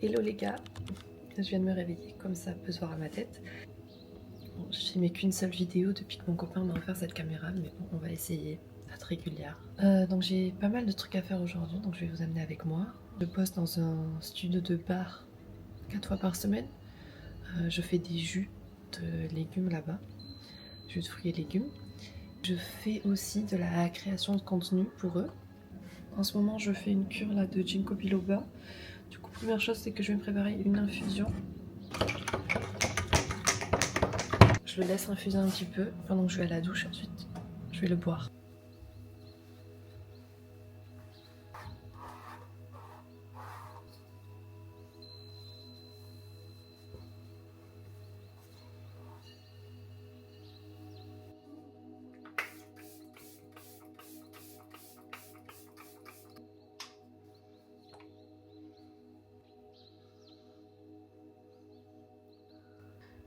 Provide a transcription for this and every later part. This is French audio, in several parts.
Hello les gars, je viens de me réveiller, comme ça peut se voir à ma tête. Bon, je filmé qu'une seule vidéo depuis que mon copain m'a offert cette caméra, mais bon, on va essayer d'être régulière. Donc j'ai pas mal de trucs à faire aujourd'hui, donc je vais vous amener avec moi. Je poste dans un studio de bar 4 fois par semaine. Je fais des jus de légumes là-bas, jus de fruits et légumes. Je fais aussi de la création de contenu pour eux. En ce moment, je fais une cure là de ginkgo biloba. Du coup, première chose, c'est que je vais me préparer une infusion. Je le laisse infuser un petit peu pendant que je vais à la douche. Ensuite, je vais le boire.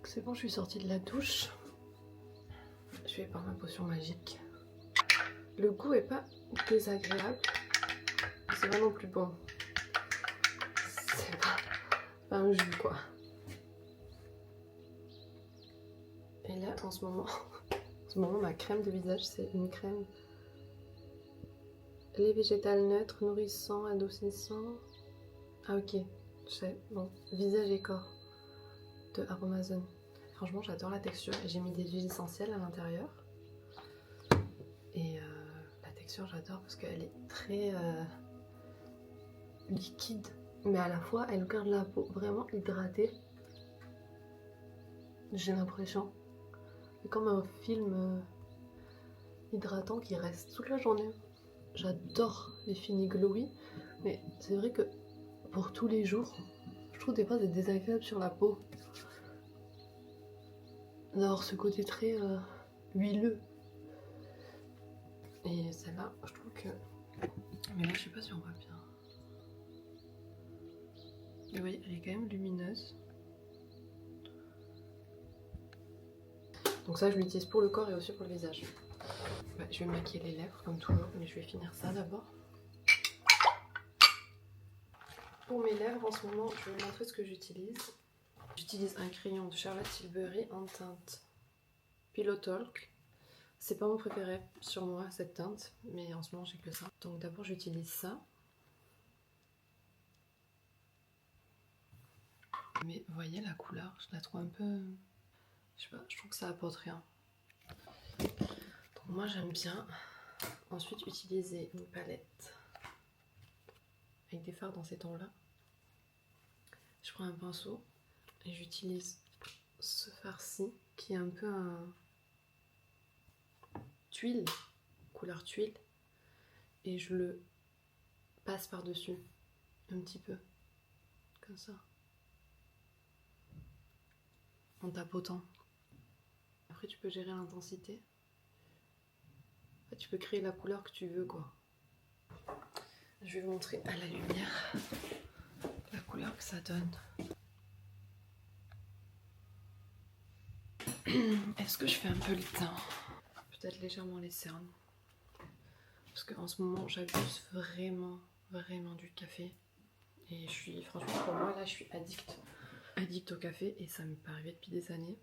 C'est bon, je suis sortie de la douche. Je vais boire ma potion magique. Le goût est pas désagréable. C'est pas non plus bon. C'est pas un jus quoi. Et là, en ce moment, ma crème de visage, c'est une crème lait végétal neutre, nourrissant, adoucissant. Ah ok, je sais, bon, visage et corps de Aromazone. Franchement, j'adore la texture et j'ai mis des huiles essentielles à l'intérieur. Et la texture, j'adore parce qu'elle est très liquide, mais à la fois, elle garde la peau vraiment hydratée. J'ai l'impression. C'est comme un film hydratant qui reste toute la journée. J'adore les Fini Glowy, mais c'est vrai que pour tous les jours, je trouve des fois c'est désagréable sur la peau d'avoir ce côté très huileux. Et celle-là, je trouve que... Mais là, je sais pas si on voit bien. Mais oui, elle est quand même lumineuse. Donc ça, je l'utilise pour le corps et aussi pour le visage. Bah, je vais me maquiller les lèvres comme toujours, mais je vais finir ça d'abord. Pour mes lèvres, en ce moment, je vais vous montrer ce que j'utilise. J'utilise un crayon de Charlotte Tilbury en teinte Pillow Talk. C'est pas mon préféré sur moi, cette teinte, mais en ce moment, j'ai que ça. Donc d'abord, j'utilise ça. Mais vous voyez la couleur, je la trouve un peu... Je sais pas, je trouve que ça apporte rien. Donc moi, j'aime bien ensuite utiliser une palette avec des fards dans ces tons-là. Je prends un pinceau et j'utilise ce fard-ci qui est un peu un tuile, couleur tuile, et je le passe par-dessus un petit peu, comme ça, en tapotant. Après tu peux gérer l'intensité. En fait, tu peux créer la couleur que tu veux quoi. Je vais vous montrer à la lumière la couleur que ça donne. Est-ce que je fais un peu le teint? Peut-être légèrement les cernes. Parce qu'en ce moment j'abuse vraiment du café. Et je suis, franchement pour moi là je suis addict au café et ça m'est pas arrivé depuis des années.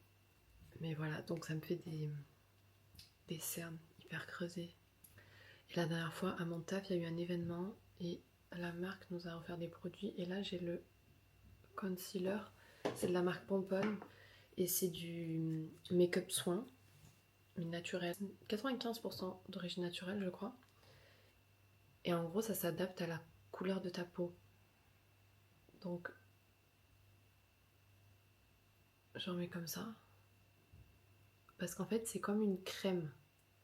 Mais voilà, donc ça me fait des cernes hyper creusées. Et la dernière fois à mon taf il y a eu un événement et la marque nous a offert des produits. Et là j'ai le concealer, c'est de la marque Pompon. Et c'est du make-up soin, naturel. 95% d'origine naturelle je crois. Et en gros ça s'adapte à la couleur de ta peau. Donc j'en mets comme ça. Parce qu'en fait c'est comme une crème.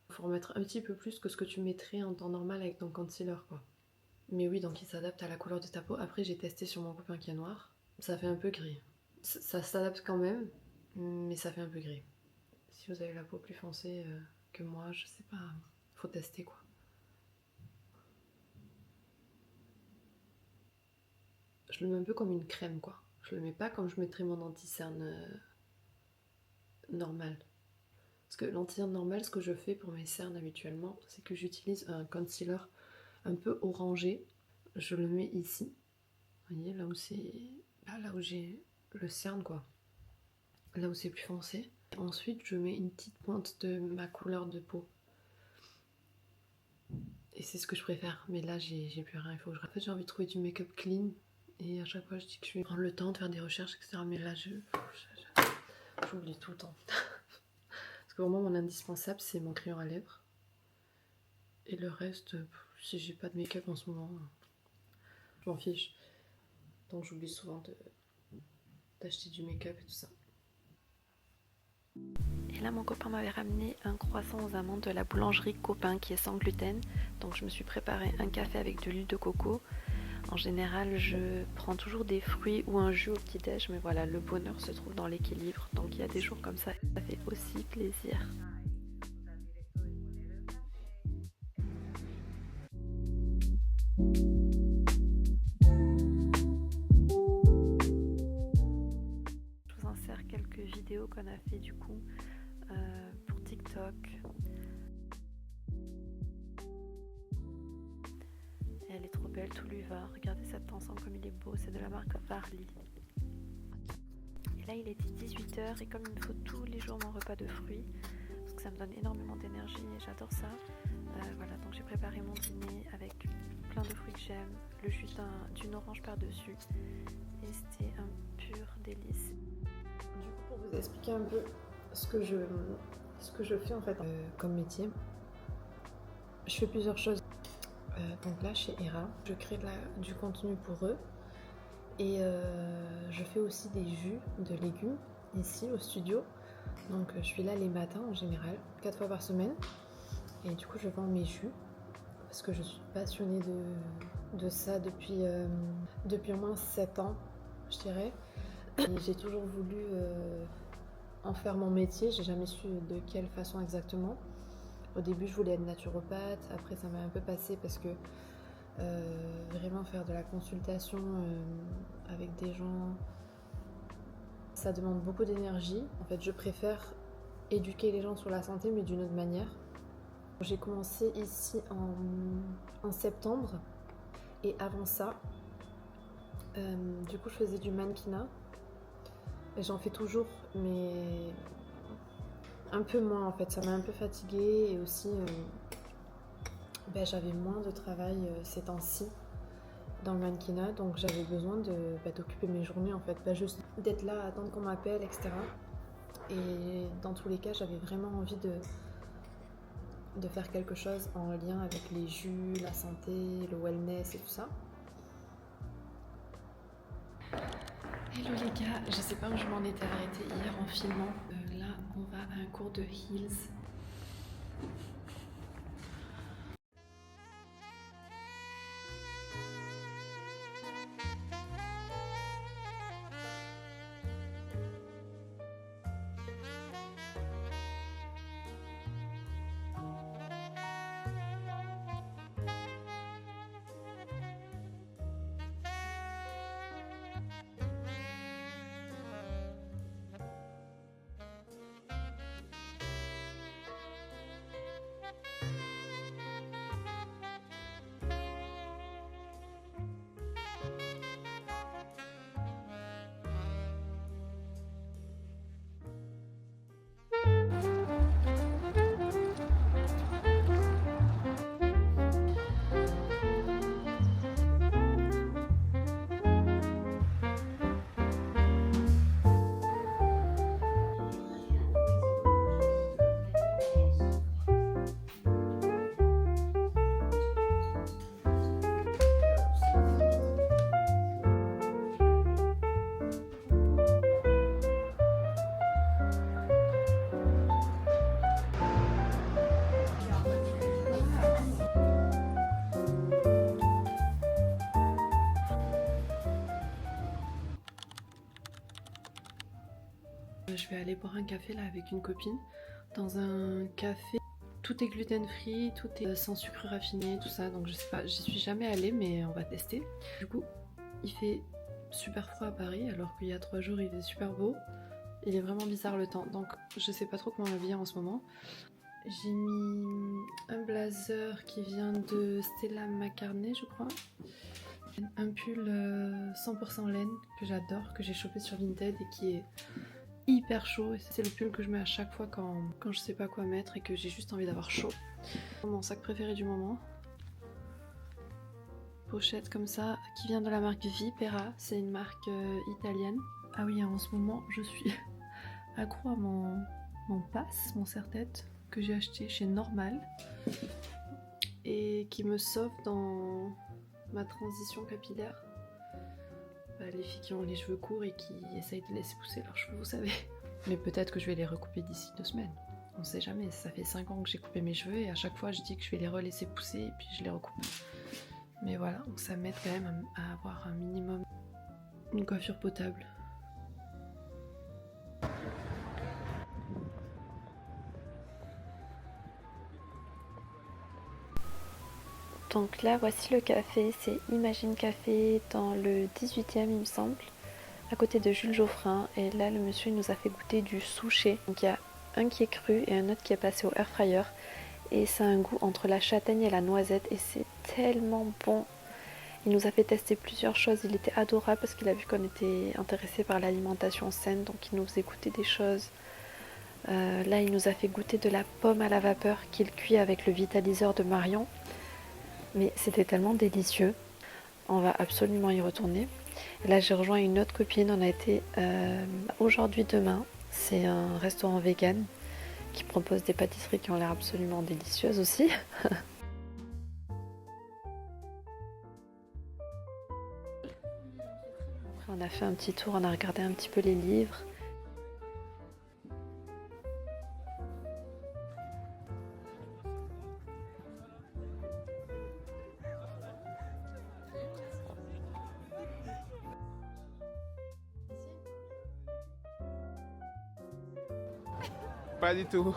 Il faut remettre un petit peu plus que ce que tu mettrais en temps normal avec ton concealer quoi. Mais oui, donc il s'adapte à la couleur de ta peau. Après j'ai testé sur mon copain qui est noir. Ça fait un peu gris. Ça s'adapte quand même, mais ça fait un peu gris. Si vous avez la peau plus foncée que moi, je sais pas, faut tester quoi. Je le mets un peu comme une crème quoi. Je le mets pas comme je mettrais mon anti-cerne normal. Parce que l'anti-cerne normal, ce que je fais pour mes cernes habituellement, c'est que j'utilise un concealer un peu orangé. Je le mets ici. Vous voyez là où c'est là où j'ai le cerne quoi, là où c'est plus foncé. Ensuite je mets une petite pointe de ma couleur de peau. Et c'est ce que je préfère, mais là j'ai plus rien, il faut que je... En fait j'ai envie de trouver du make-up clean, et à chaque fois je dis que je vais prendre le temps de faire des recherches, etc. Mais là j'oublie tout le temps. Parce que vraiment mon indispensable c'est mon crayon à lèvres. Et le reste, si j'ai pas de make-up en ce moment, je m'en fiche. Donc j'oublie souvent d'acheter du make-up et tout ça. Et là mon copain m'avait ramené un croissant aux amandes de la boulangerie Copain qui est sans gluten. Donc je me suis préparé un café avec de l'huile de coco. En général je prends toujours des fruits ou un jus au petit-déj, mais voilà, le bonheur se trouve dans l'équilibre. Donc il y a des jours comme ça fait aussi plaisir. Je vous insère quelques vidéos qu'on a fait du coup pour TikTok. Et elle est trop belle, tout lui va. Regardez cet ensemble comme il est beau, c'est de la marque Varley. Et là il était 18h et comme il me faut tous les jours mon repas de fruits, parce que ça me donne énormément d'énergie et j'adore ça. Voilà, donc j'ai préparé mon dîner avec plein de fruits que j'aime, le jus d'une orange par-dessus, et c'était un pur délice. Du coup, pour vous expliquer un peu ce que je fais en fait comme métier, je fais plusieurs choses. Donc là chez Hera, je crée du contenu pour eux, et je fais aussi des jus de légumes ici au studio. Donc je suis là les matins en général, 4 fois par semaine, et du coup je vends mes jus parce que je suis passionnée de ça depuis au moins 7 ans, je dirais. Et j'ai toujours voulu en faire mon métier, j'ai jamais su de quelle façon exactement. Au début je voulais être naturopathe, après ça m'a un peu passé parce que vraiment faire de la consultation avec des gens, ça demande beaucoup d'énergie. En fait je préfère éduquer les gens sur la santé mais d'une autre manière. J'ai commencé ici en septembre, et avant ça, du coup je faisais du mannequinat. J'en fais toujours, mais un peu moins en fait, ça m'a un peu fatiguée, et aussi j'avais moins de travail ces temps-ci dans le mannequinat, donc j'avais besoin d'occuper mes journées en fait, juste d'être là, attendre qu'on m'appelle, etc. Et dans tous les cas, j'avais vraiment envie de faire quelque chose en lien avec les jus, la santé, le wellness et tout ça. Hello les gars, je sais pas où je m'en étais arrêtée hier en filmant. Là, on va à un cours de heels. Je vais aller boire un café là avec une copine dans un café. Tout est gluten free, tout est sans sucre raffiné, tout ça. Donc je sais pas, j'y suis jamais allée, mais on va tester. Du coup, il fait super froid à Paris alors qu'il y a 3 jours il fait super beau. Il est vraiment bizarre le temps, donc je sais pas trop comment m'habiller en ce moment. J'ai mis un blazer qui vient de Stella McCartney, je crois. Un pull 100% laine que j'adore, que j'ai chopé sur Vinted et qui est hyper chaud. Et c'est le pull que je mets à chaque fois quand je sais pas quoi mettre et que j'ai juste envie d'avoir chaud. Mon sac préféré du moment. Pochette comme ça, qui vient de la marque Vipera, c'est une marque italienne. Ah oui, en ce moment je suis accro à mon pass, mon serre-tête que j'ai acheté chez Normal et qui me sauve dans ma transition capillaire. Les filles qui ont les cheveux courts et qui essayent de laisser pousser leurs cheveux, vous savez. Mais peut-être que je vais les recouper d'ici 2 semaines. On sait jamais, ça fait 5 ans que j'ai coupé mes cheveux et à chaque fois je dis que je vais les relaisser pousser et puis je les recoupe. Mais voilà, donc ça m'aide quand même à avoir un minimum une coiffure potable. Donc là, voici le café, c'est Imagine Café dans le 18e il me semble, à côté de Jules Geoffrin. Et là, le monsieur il nous a fait goûter du souché. Donc il y a un qui est cru et un autre qui est passé au air fryer. Et ça a un goût entre la châtaigne et la noisette et c'est tellement bon. Il nous a fait tester plusieurs choses, il était adorable parce qu'il a vu qu'on était intéressé par l'alimentation saine, donc il nous faisait goûter des choses. Là, il nous a fait goûter de la pomme à la vapeur qu'il cuit avec le vitaliseur de Marion. Mais c'était tellement délicieux, on va absolument y retourner. Et là, j'ai rejoint une autre copine, on a été aujourd'hui demain. C'est un restaurant vegan qui propose des pâtisseries qui ont l'air absolument délicieuses aussi. On a fait un petit tour, on a regardé un petit peu les livres. Pas du tout.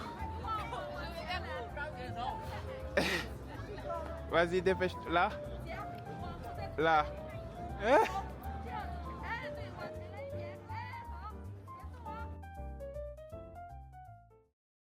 Vas-y, dépêche. Là. Là. Hein?